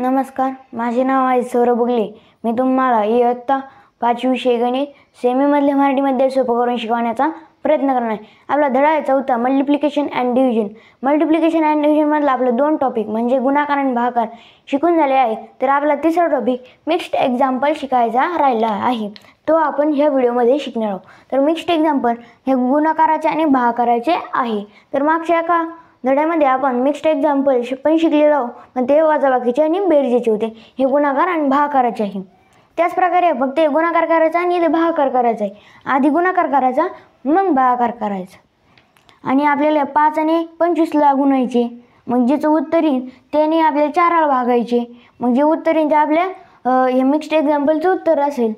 नमस्कार, माझे नाव आहे सौरभ बुगले। मी तुम्हाला इयत्ता 5वी विषय गणित सेमीमधले मराठीमध्ये सोपं करून शिकवण्याचा प्रयत्न करणार आहे। आपला धडा आहे 4था multiplication and division. Multiplication and division मधला आपले दोन टॉपिक म्हणजे गुणाकार आणि भागाकार शिकून झाले आहे। तर आपला तिसरा टॉपिक मिक्स्ड एक्झाम्पल शिकायचा राहिला आहे, तो आपण ह्या व्हिडिओमध्ये शिकणार आहोत। तर मिक्स्ड एक्झाम्पल हे गुणाकाराचे आणि भागाकाराचे आहे। तर मागच्या एका धड्यामध्ये आपण मिक्स्ड एक्झाम्पल पण शिकलेलो आहोत, पण ते वजाबाकीचे आणि बेरजेचे होते। हे गुणाकार आणि भागाकाराचे आहे। त्याच प्रकारे फक्त गुणाकार करायचा आणि इथे भागाकार करायचा आहे। आधी गुणाकार करायचा मग भागाकार करायचा। आणि आपल्याला 5 आणि 25 ला गुणायचे, मग ज्याचं उत्तर येईल त्याने आपल्याला 4 ला भागायचे, मग जे उत्तर येईल ते आपल्या हे मिक्स्ड एक्झाम्पलचं उत्तर असेल।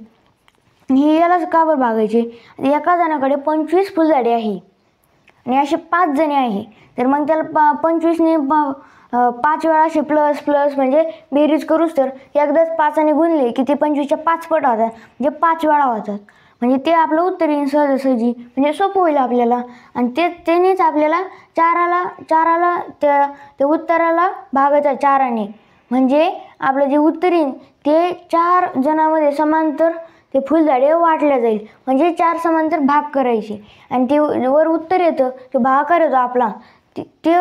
हे यालाच का बरं भागायचे? एका जणाकडे 25 फुलझाडे आहे आणि असे 5 जण आहे, तर मग त्याला 25 ने 5 वेळा असे प्लस प्लस म्हणजे बेरीज करूच तर एकदाच 5 ने गुणले की ते 25च्या 5 पट होतात, म्हणजे 5 वेळा होतात। म्हणजे ते आपलं उत्तर येईल सहजासहजी, म्हणजे सोपं होईल आपल्याला। आणि त्यानेच आपल्याला 4ला त्या उत्तराला भागायचं 4 ने, म्हणजे आपलं जे उत्तर येईल ते 4 जणांमध्ये समांतर ते फुलझाडे वाटल्या जाईल, म्हणजे 4 समांतर भाग करायचे आणि ते वर उत्तर येतं ते भागाकार येतो आपला, ते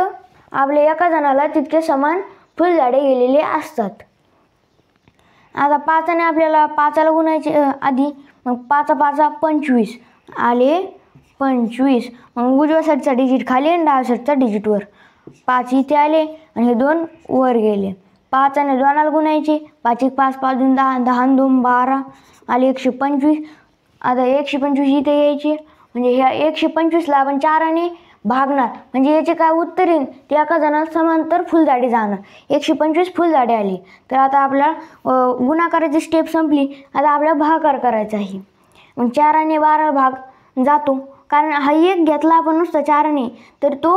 आपल्या एका जणाला तितके समान फुलझाडे गेलेले असतात। आता 5 ने आपल्याला 5 ला गुणायचे आधी, मग 5 5 25 आले 25, मग उजव्या साईडचा डिजिट खाली आणि डाव्या साईडचा डिजिट वर, 5 इथे आले आणि हे 2 वर गेले। 5 आणि 2 ला गुणायचे, 5 1 5 5 2 10 10 2 12 आले 125। आता 125 इथे यायचे, म्हणजे ह्या 125 ला आपण 4 ने भागणार, म्हणजे याचे काय उत्तर येईल ते एका जणाला समांतर फुलझाडे जाणार, 125 फुलझाडे आली। तर आता आपल्याला गुणाकाराची स्टेप संपली, आता आपल्याला भागाकार करायचा आहे। मग 4 ने 12 भाग जातो, कारण हा एक घेतला आपण नुसता 4 ने तर तो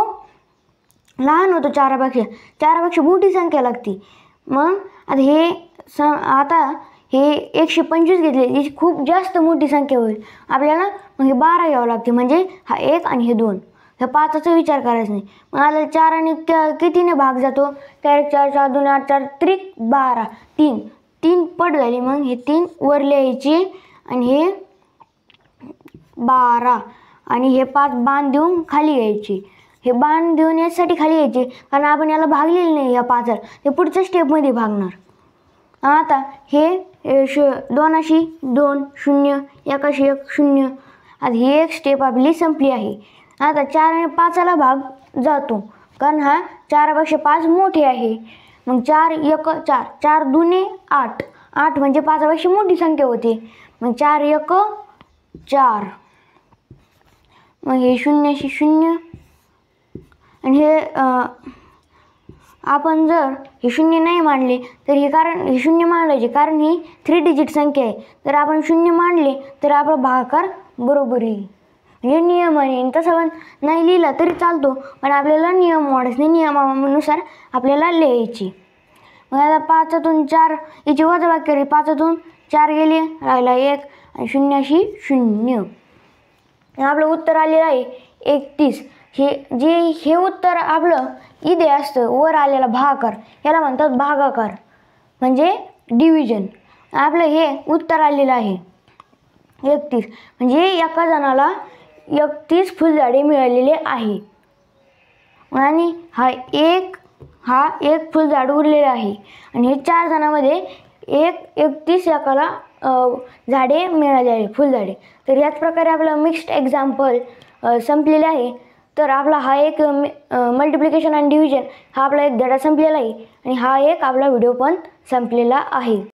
लहान होतो 4पेक्षा मोठी संख्या लागते। मग आता हे 125 घेतले, ही खूप जास्त मोठी संख्या होईल आपल्याला, मग हे 12 घ्यावं लागते, म्हणजे हा 1 आणि हे 2, ह्या 5चा विचार करायचा नाही। मग आता 4 आणि कितीने भाग जातो? 4 4 4 2 8 4 त्रिक 12, 3 पट झाली, मग हे 3 वर लिहायचे आणि हे 12 आणि हे 5 बाण देऊन खाली घ्यायचे। हे बाण देऊन यासाठी खाली घ्यायचे कारण आपण याला भागलेलं नाही, या 5ला ते पुढच्या स्टेपमध्ये भागणार। आता हे 2 2 0 1 1 0, आता ही एक स्टेप आपली संपली आहे। आता 4 आणि 5 ला भाग जातो, कारण हा 4पेक्षा 5 मोठे आहे। मग 4 1 4 4 2 8 8 म्हणजे 5पेक्षा मोठी संख्या होती, मग 4 1 4, मग हे 0 0 आणि हे आपण जर हे 0 नाही मांडले तर हे हे 0 मांडायचे, कारण ही 3 डिजिट संख्या आहे। तर आपण 0 मांडले तर आपला भागाकार बरोबर येईल, हे नियम आहे। तसं नाही लिहिला तरी चालतो, पण आपल्याला नियम मोडायचे नाही, नियमानुसार आपल्याला लिहायची। मग आता 5तून 4 याची वजाबाकी केली, 5तून 4 गेले, राहिला 1 आणि 0 0, आपलं उत्तर आलेलं आहे 31। हे उत्तर आपलं इथे असतं वर आलेला भागाकार, याला म्हणतात भागाकार म्हणजे डिव्हिजन। आपलं हे उत्तर आलेलं आहे 31, म्हणजे एका जणाला 31 फुलझाडे मिळालेले आहे आणि हा एक फुलझाड उरलेले आहे आणि हे 4 जणांमध्ये 31 एकाला झाडे मिळाले आहे, फुलझाडे। तर याच प्रकारे आपलं मिक्स्ड एक्झाम्पल संपलेले आहे। तर आपला हा एक मल्टिप्लिकेशन आणि डिव्हिजन हा आपला एक धडा संपलेला आहे आणि हा एक आपला व्हिडिओ पण संपलेला आहे।